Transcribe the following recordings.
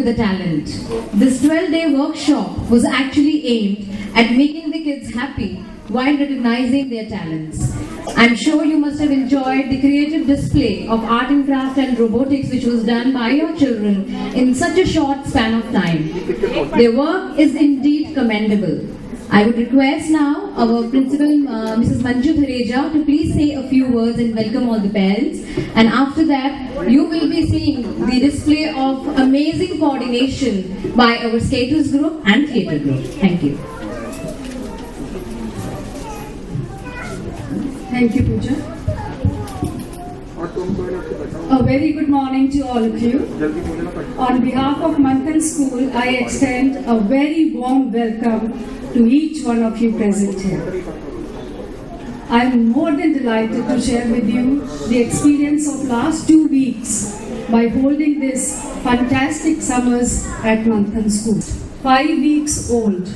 the talent. This 12-day workshop was actually aimed at making the kids happy while recognizing their talents. I'm sure you must have enjoyed the creative display of art and craft and robotics which was done by your children in such a short span of time. Their work is indeed commendable. I would request now our principal, Mrs. Manju Dhareja, to please say a few words and welcome all the parents. And after that, you will be seeing the display of amazing coordination by our skaters group and theatre group. Thank you. Thank you, Pooja. A very good morning to all of you. On behalf of Manthan School, I extend a very warm welcome to each one of you present here. I am more than delighted to share with you the experience of last 2 weeks by holding this fantastic summers at Manthan School. 5 weeks old,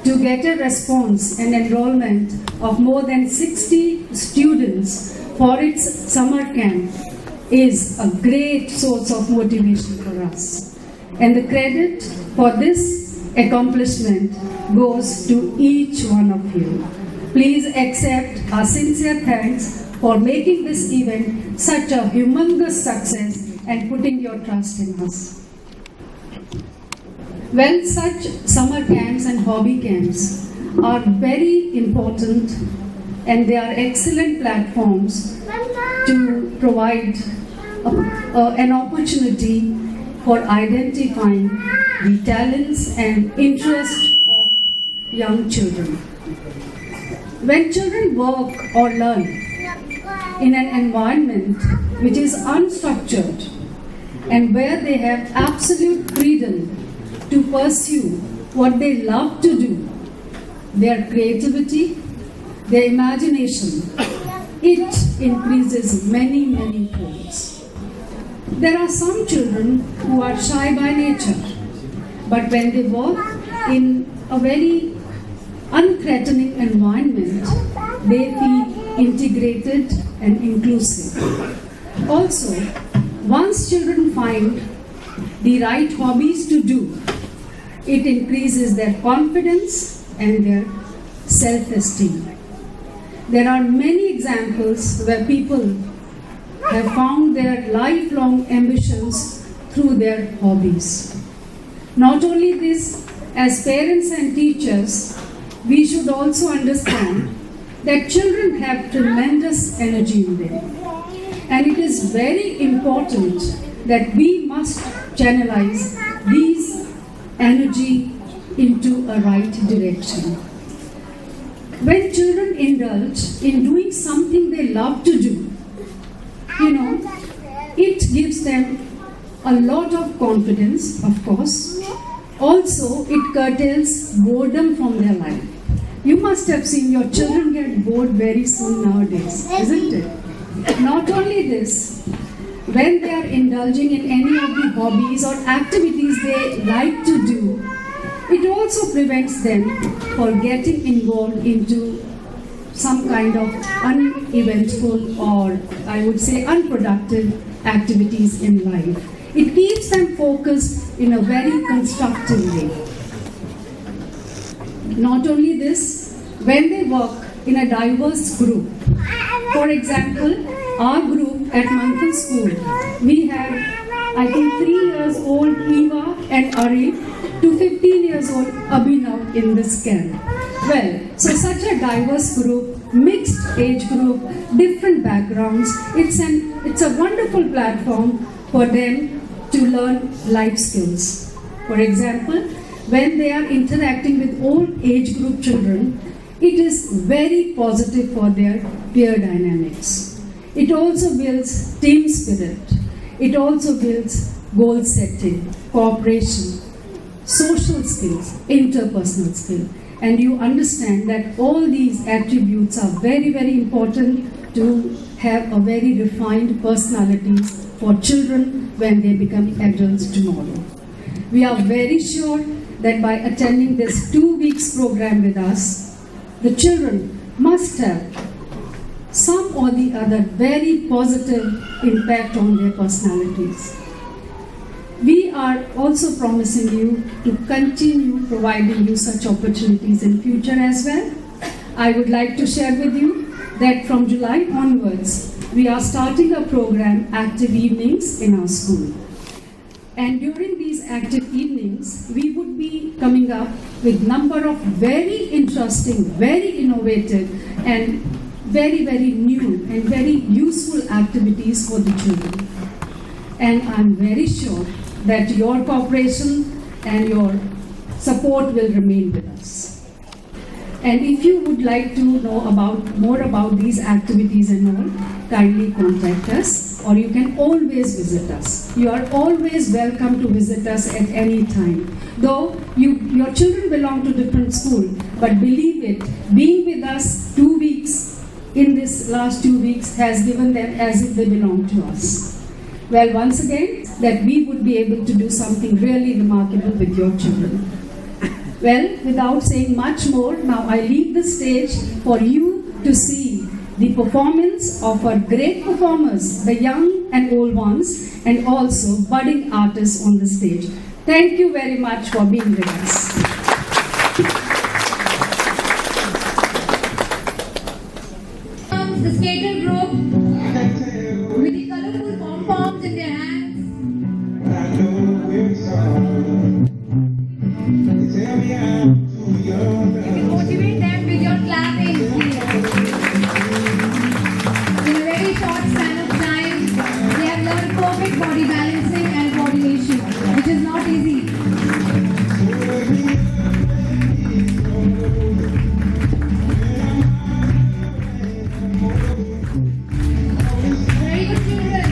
to get a response and enrollment of more than 60 students for its summer camp is a great source of motivation for us. And the credit for this accomplishment goes to each one of you. Please accept our sincere thanks for making this event such a humongous success and putting your trust in us. Well, such summer camps and hobby camps are very important, and they are excellent platforms to provide an opportunity for identifying the talents and interests of young children. When children work or learn in an environment which is unstructured and where they have absolute freedom to pursue what they love to do, their creativity, their imagination, it increases many, many folds. There are some children who are shy by nature, but when they work in a very unthreatening environment, they feel integrated and inclusive. Also, once children find the right hobbies to do, it increases their confidence and their self-esteem. There are many examples where people have found their lifelong ambitions through their hobbies. Not only this, as parents and teachers, we should also understand that children have tremendous energy in them. And it is very important that we must channelize these energy into a right direction. When children indulge in doing something they love to do, it gives them a lot of confidence, of course. Also, it curtails boredom from their life. You must have seen your children get bored very soon nowadays, isn't it? Not only this, when they are indulging in any of the hobbies or activities they like to do, it also prevents them from getting involved into some kind of uneventful or I would say unproductive activities in life. It keeps them focused in a very constructive way. Not only this, when they work in a diverse group, for example, our group at Manthan School, we have, I think, 3 years old Eva and Arif to 15 years old Abhinav in this camp. Well, so such a diverse group, mixed age group, different backgrounds, it's a wonderful platform for them to learn life skills. For example, when they are interacting with all age group children, it is very positive for their peer dynamics. It also builds team spirit. It also builds goal setting, cooperation, social skills, interpersonal skills. And you understand that all these attributes are very, very important to have a very refined personality for children when they become adults tomorrow. We are very sure that by attending this 2 weeks program with us, the children must have some or the other very positive impact on their personalities. We are also promising you to continue providing you such opportunities in future as well. I would like to share with you that from July onwards, we are starting a program, Active Evenings, in our school. And during these active evenings, we would be coming up with number of very interesting, very innovative, and very, very new and very useful activities for the children. And I'm very sure that your cooperation and your support will remain with us. And if you would like to know more about these activities and all, kindly contact us, or you can always visit us. You are always welcome to visit us at any time. Though your children belong to different school, but believe it, being with us 2 weeks in this last 2 weeks has given them as if they belong to us. Well, once again, that we would be able to do something really remarkable with your children. Well, without saying much more, now I leave the stage for you to see the performance of our great performers, the young and old ones, and also budding artists on the stage. Thank you very much for being with us. The skater group with the colorful pom-poms in their hands. You can motivate them with your clapping. In a very short span of time, they have learned perfect body balancing and coordination, which is not easy. Very good children.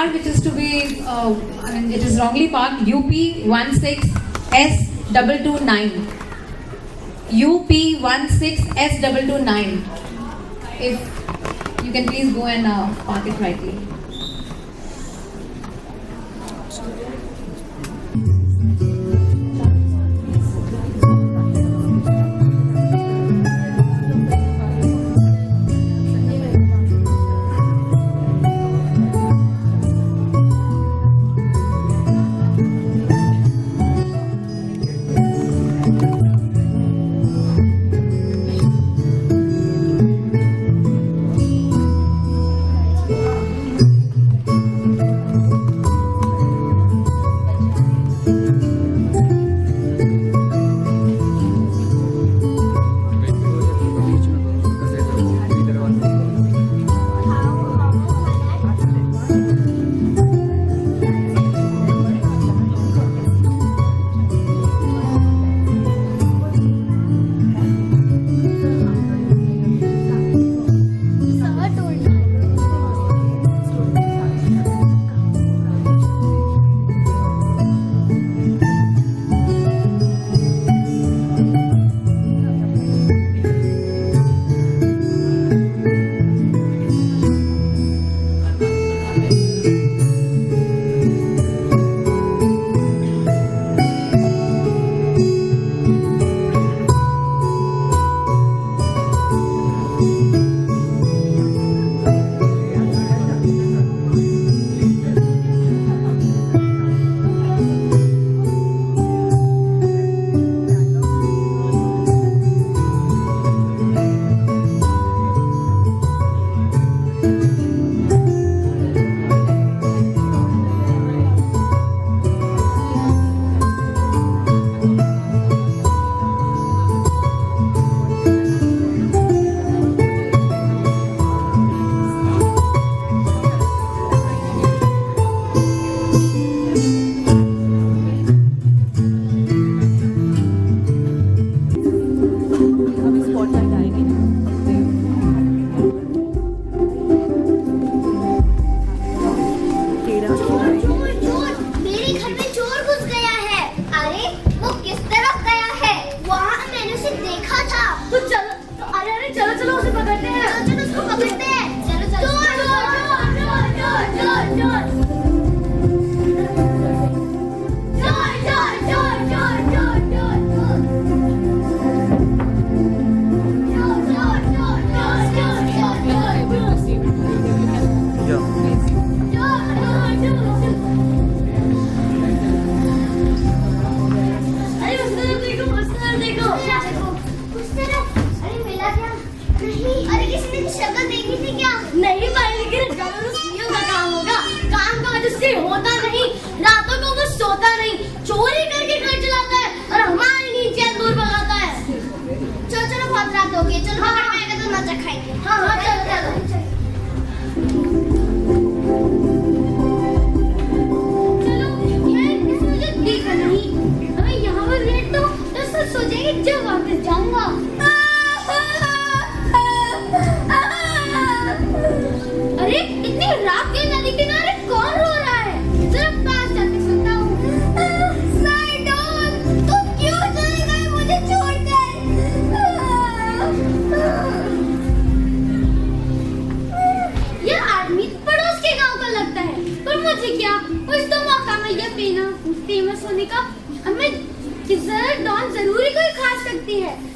car which is to be, it is wrongly parked, UP16S229. UP16S229. If you can please go and park it rightly.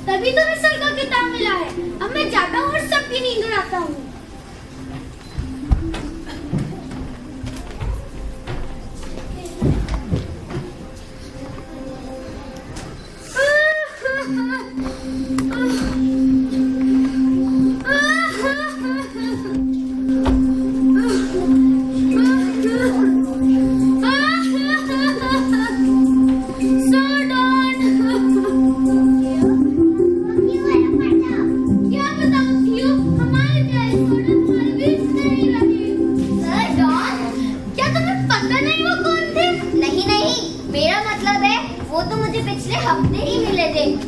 तभी तो मैं sir का किताब मिला है। अब मैं जाता हूँ और सबकी नींद उड़ाता हूँ।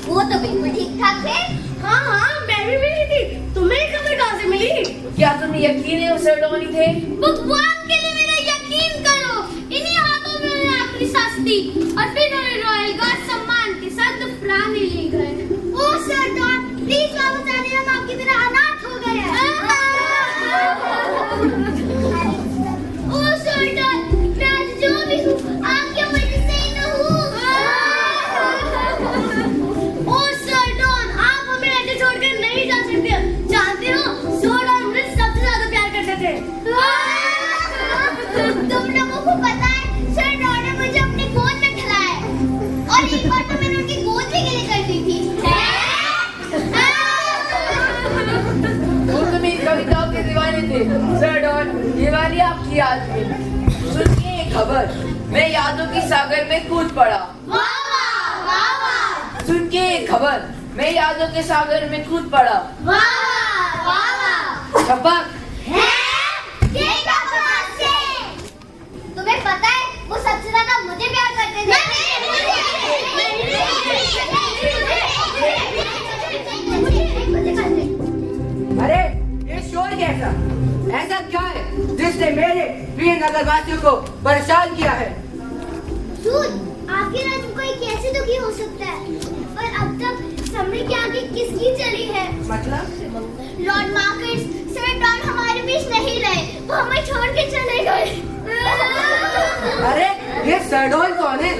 वो तो बिल्कुल ठीक ठाक थे। हाँ हाँ मैं भी मिली थी। तुम्हें खबर कहाँ से मिली? क्या तुम्हें यकीन है वो सर डॉनी थे? भगवान के लिए मेरा यकीन यकीन करो, इन्हीं हाथों में उन्हें आखिरी सांस दी और फिर उन्हें रॉयल गार्ड सम्मान के साथ दफनाने ले गए। ओ सरदार, प्लीज वापस आने, हम आपकी तरह अनाथ हो गए हैं। ओ सरदार, मैं आज जो भी हूँ आपकी वजह से ही तो हूँ। ओ सरदार, आप हमें ऐसे छोड़कर नहीं जा सकते। जानते हो, सरदार मुझे सबसे ज्यादा प्यार करते थे। तुम लोगों को पता है, सरदार ने मुझे अपने गोद में खिलाया और एक बार तो मैंने उनकी गोद भी गिले कर दी थी। तुम मेरी कविताओं के दीवाने थे सर डॉन, दीवानी आपकी याद में। सुनिए एक खबर, मैं यादों की सागर में कूद पड़ा। वाह वाह वाह वाह सुन के एक खबर, मैं यादों के सागर में कूद पड़ा। वाह वाह वाह। छपक तुम्हें पता है, वो सबसे ज्यादा मुझे प्यार करते थे। अरे ये शोर कैसा? ऐसा क्या है जिसने मेरे प्रिय नगरवासियों को परेशान किया है? सूद, आखिर आज कोई कैसे दुखी हो सकता है? और अब तक समय की आगे किसकी चली है? मतलब? लॉर्ड मार्कस, सर डॉन हमारे बीच नहीं रहे, वो हमें छोड़ के चले गए। अरे ये सरडॉन कौन है?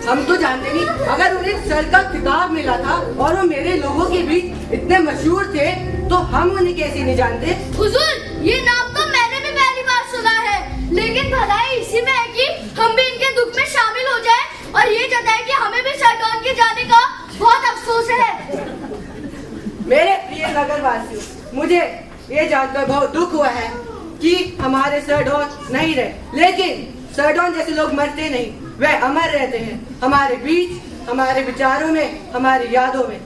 हम तो जानते नहीं। अगर उन्हें सर का खिताब मिला था और वो मेरे लोगों के बीच इतने मशहूर थे, तो हम उन्हें कैसे नहीं जानते? हुजूर, ये नाम तो मैंने भी पहली बार सुना है, लेकिन भलाई इसी में है कि हम भी इनके दुख में शामिल हो जाएं और ये जताए कि हमें भी सर डॉन के जाने का बहुत अफसोस है। मेरे प्रिय नगरवासियों, मुझे ये जानकर बहुत दुख हुआ है कि हमारे सरडॉन नहीं रहे, लेकिन सरडॉन जैसे लोग मरते नहीं, वे अमर रहते हैं हमारे बीच, हमारे विचारों में, हमारी यादों में।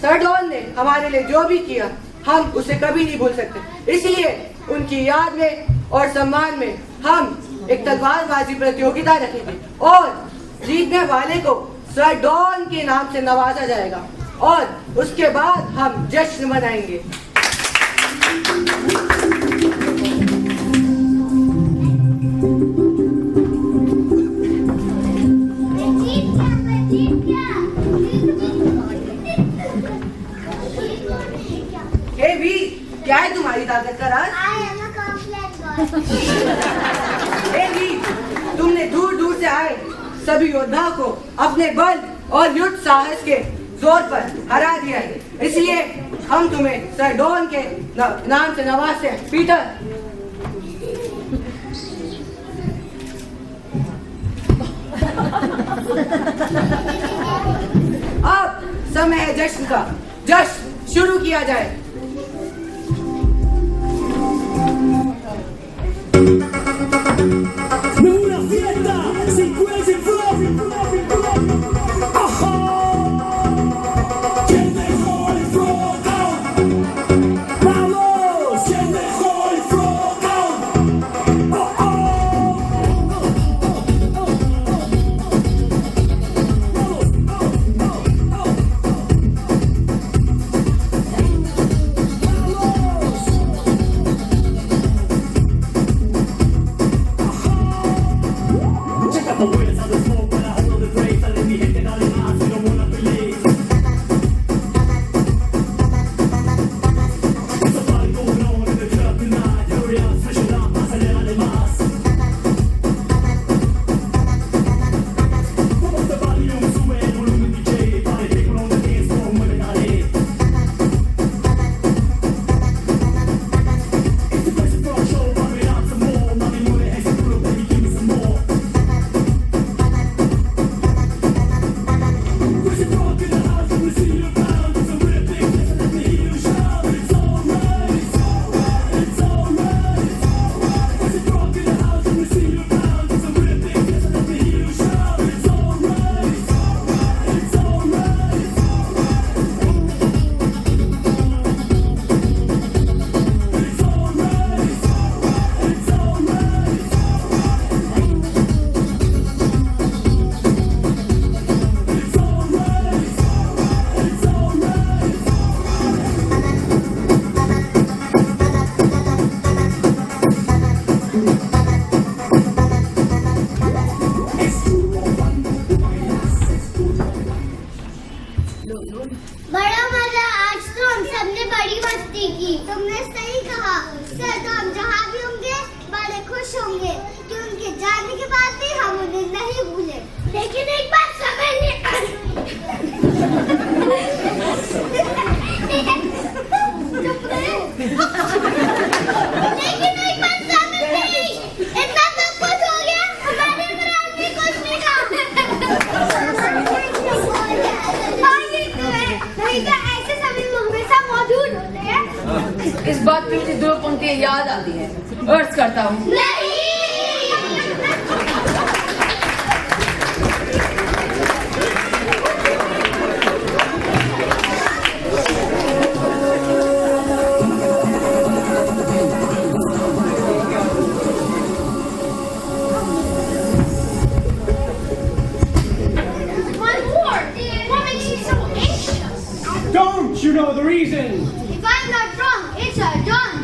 सरडॉन ने हमारे लिए जो भी किया, हम उसे कभी नहीं भूल सकते। इसलिए उनकी याद में और सम्मान में हम एक तलवारबाजी प्रतियोगिता रखेंगे और जीतने वाले को सरडॉन के नाम से नवाजा जाएगा और उसके बाद हम जश्न मनाएंगे। हे वीर, क्या है तुम्हारी ताकत का राज? हे वीर, तुमने दूर दूर से आए सभी योद्धाओं को अपने बल और युद्ध साहस के जोर पर हरा दिया है, इसलिए हम तुम्हें सरडॉन के नाम से नवाजते हैं। पीटर, अब समय है जश्न का। जश्न शुरू किया जाए। Una fiesta, 50 ¿Quién dejó el flocao? Vamos, ¿quién dejó el flocao? Check out the wheels of the smoke when I hold the brakes. I let me hit it all in my you don't wanna believe. There's a party going on in the club tonight. Hurry up, freshen up, acelérale más. Como este volume sube el volumen DJ. Party people on the dance floor, mueven dale. It's the best rock show, pump it up some more. Mami, mueve ese culo, baby, give me some more. उन्हें नहीं भूले, लेकिन एक बात समझ लेकिन एक बात समझ नहीं, इतना सब कुछ हो गया, हमारे महाराज ने कुछ नहीं कहा। हाँ, ये तो है, नहीं तो ऐसे समय में हमेशा मौजूद होते हैं। इस बात पे मुझे दो पंक्तियां याद आती हैं। अर्ज करता हूँ। नहीं। One more. What makes you so anxious? Don't you know the reason? If I'm not wrong, it's our John.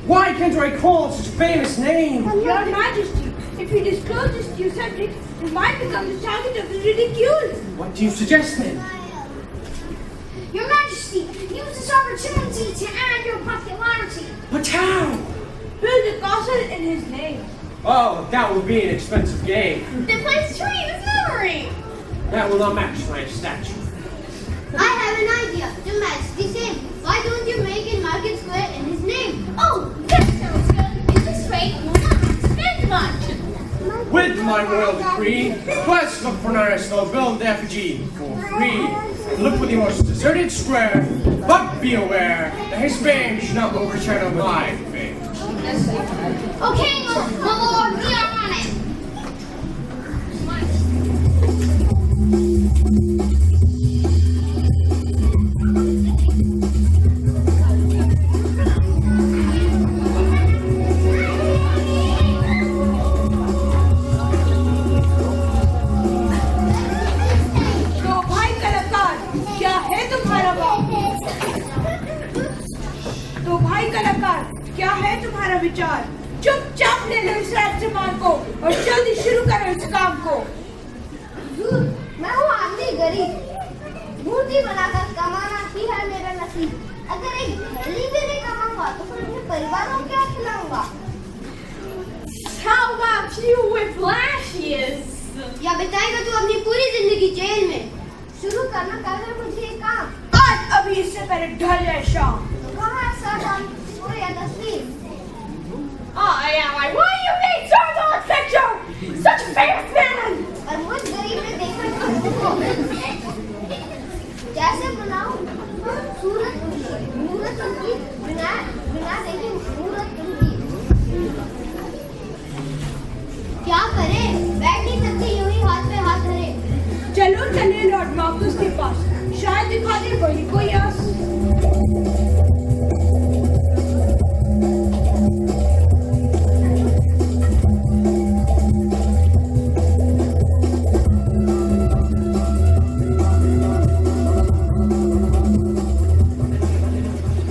Why can't I call such a famous name? Your Majesty, if you disclose this to your subjects, you might become the target of ridicule. What do you suggest then? Your Majesty, use this opportunity to add your popularity. But how? Build a castle in his name. Oh, that will be an expensive game. Then place tree in his memory. That will not match my statue. I have an idea to match the same. Why don't you make it Market Square in his name? Oh, that sounds good. In this way, you will not have to spend much. With my royal decree, let's look for nice they'll build the effigy for free. Look for the most deserted square, but be aware that his fame should not overshadow my fame. Okay, my lord, we are on it. तो भाई कलाकार, क्या है तुम्हारा तो भाई कलाकार, क्या है तुम्हारा विचार? चुपचाप ले लो इस राजकुमार को और जल्दी शुरू करो इस काम को। हुजूर, मैं हूँ आदमी गरीब। मूर्ति बनाकर कमाना ही है मेरा नसीब। अगर एक थैली भी नहीं कमाऊंगा तो फिर अपने परिवार को क्या खिलाऊंगा? How about you with lashes? या बिताएगा तू अपनी पूरी जिंदगी जेल में? शुरू करना कागज मुझे ये काम। आज अभी इससे पहले ढल जाए शाम। तो कहाँ है सर और या तस्वीर? Why you made Tarzan a picture? Such a famous man! और मुझ गरीब ने देखा तो कैसे बनाऊं? सूरत उनकी, मूरत उनकी, बिना देखे मूरत उनकी। क्या करे? बैठ नहीं सकती यूं ही हाथ पे हाथ धरे। चलो चलिए लॉर्ड मार्कस के पास, शायद दिखा दे वही कोई आस।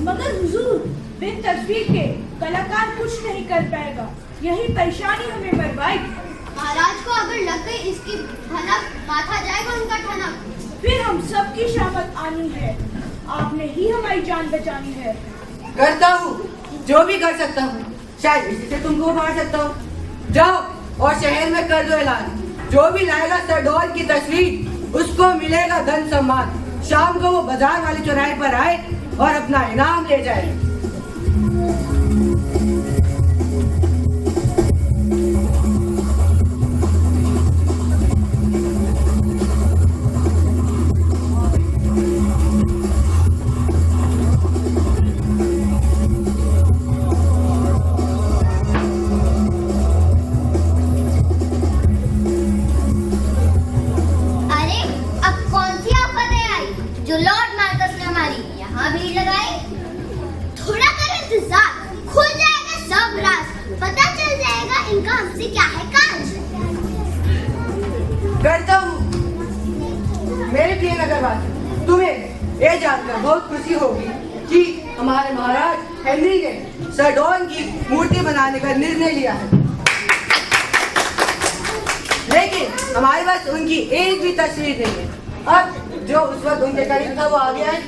मगर हुजूर, बिन तस्वीर के कलाकार कुछ नहीं कर पाएगा। यही परेशानी हमें बर्बाद। महाराज को अगर लग गई इसकी भनक, माथा जाएगा उनका ठनक। फिर हम सबकी शामत आनी है। आपने ही हमारी जान बचानी है। करता हूँ जो भी कर सकता हूँ, शायद इसी से तुमको मार सकता हूँ। जाओ और शहर में कर दो ऐलान, जो भी लाएगा सर डॉन की तस्वीर उसको मिलेगा धन सम्मान। शाम को वो बाजार वाली चौराहे पर आए और अपना इनाम ले जाए। अरे अब कौन सी आफतें आई जो लॉर्ड मार्कस ने हमारी यहाँ भीड़ लगाई? थोड़ा कर इंतजार, खुल जाएगा सब राज, पता चल जाएगा इनका हमसे क्या है काज। करता हूँ। मेरे प्रिय नगरवासी, तुम्हें ये जानकर बहुत खुशी होगी कि हमारे महाराज हेनरी ने सर डॉन की मूर्ति बनाने का निर्णय लिया है। लेकिन हमारे पास उनकी एक भी तस्वीर नहीं है। अब जो उस वक्त उनके करीब था वो आ गया है।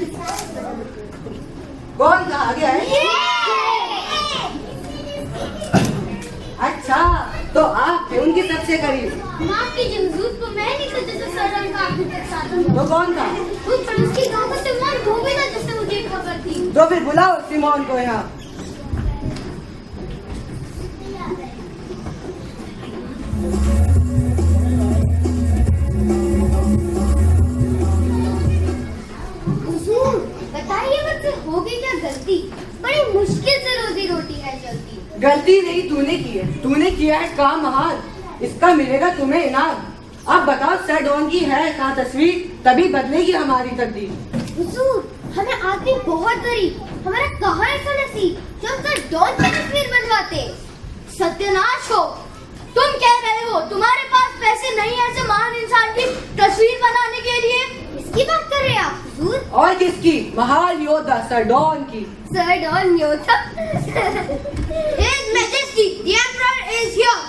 कौन था आ गया है? अच्छा, तो आप थे उनकी सबसे करीब। माफ कीजिए हुजूर, तो मैं नहीं था जिसे सर का आखिर तक साथ में। तो कौन था? वो पड़ोस की गांव का सिमोन वो भी था जिससे मुझे खबर थी। तो फिर बुलाओ सिमोन को यहाँ। हुजूर, बताइए मुझसे हो गई क्या गलती? बड़ी मुश्किल से रोजी रोटी है चलती। गलती नहीं तूने की है, तूने किया है काम महान, इसका मिलेगा तुम्हें इनाम। अब बताओ सर डॉन की है कहाँ तस्वीर, तभी बदलेगी हमारी तकदीर। हुजूर, हमें आदमी बहुत गरीब, हमारा कहाँ ऐसा नसीब जो हम सर डॉन की तस्वीर बनवाते। सत्यानाश हो, तुम कह रहे हो तुम्हारे पास पैसे नहीं है ऐसे महान इंसान की तस्वीर बनाने के लिए? इसकी बात कर रहे हैं आप हुजूर? और किसकी? महान योद्धा सर डॉन की। सर डॉन योद्धा? His Majesty, the Emperor is here.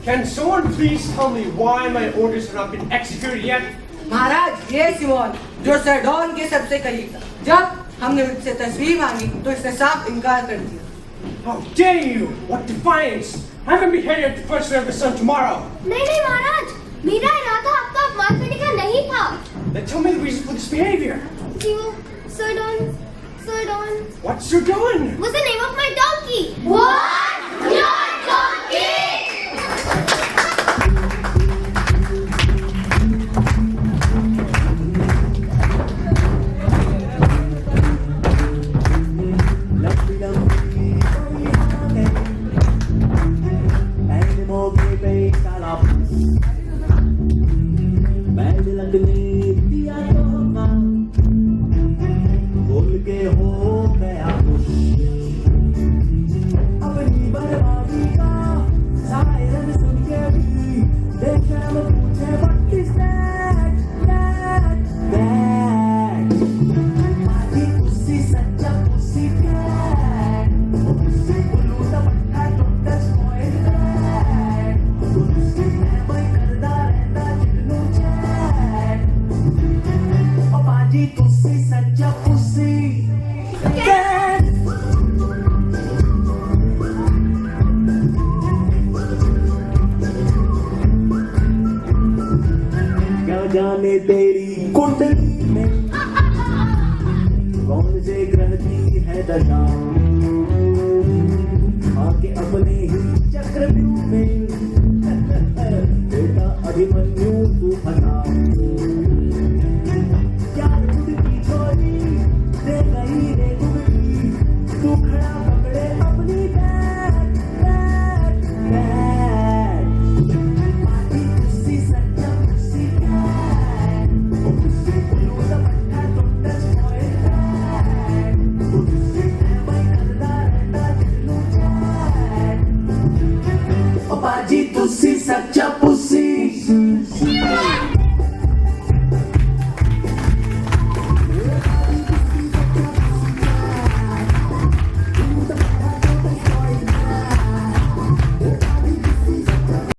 Can someone please tell me why my orders have not been executed yet? महाराज, ये सिमोन जो सर डॉन के सबसे करीब था, जब हमने उससे तस्वीर मांगी तो इसने साफ इनकार कर दिया। How dare you! What defiance! Have him beheaded at the first ray of the sun tomorrow. नहीं नहीं महाराज, मेरा इरादा आपका अपमान करने का नहीं था। Then tell me the reason for this behavior. Sir Don, Sir Don. What's Sir Don? Was the name of my donkey. What? Your donkey? जाने तेरी कुंडली में कौन से ग्रह की है दशा, आके अपने ही चक्रव्यूह में बेटा अभिमन्यु तू फंसा। क्या की छोरी दे गई रे गुगली, तू खड़ा पकड़े अपनी बैग बैग बैग। पार्टी कुर्सी सच्चा कुर्सी बाजी तुसी सच्चा पुसी।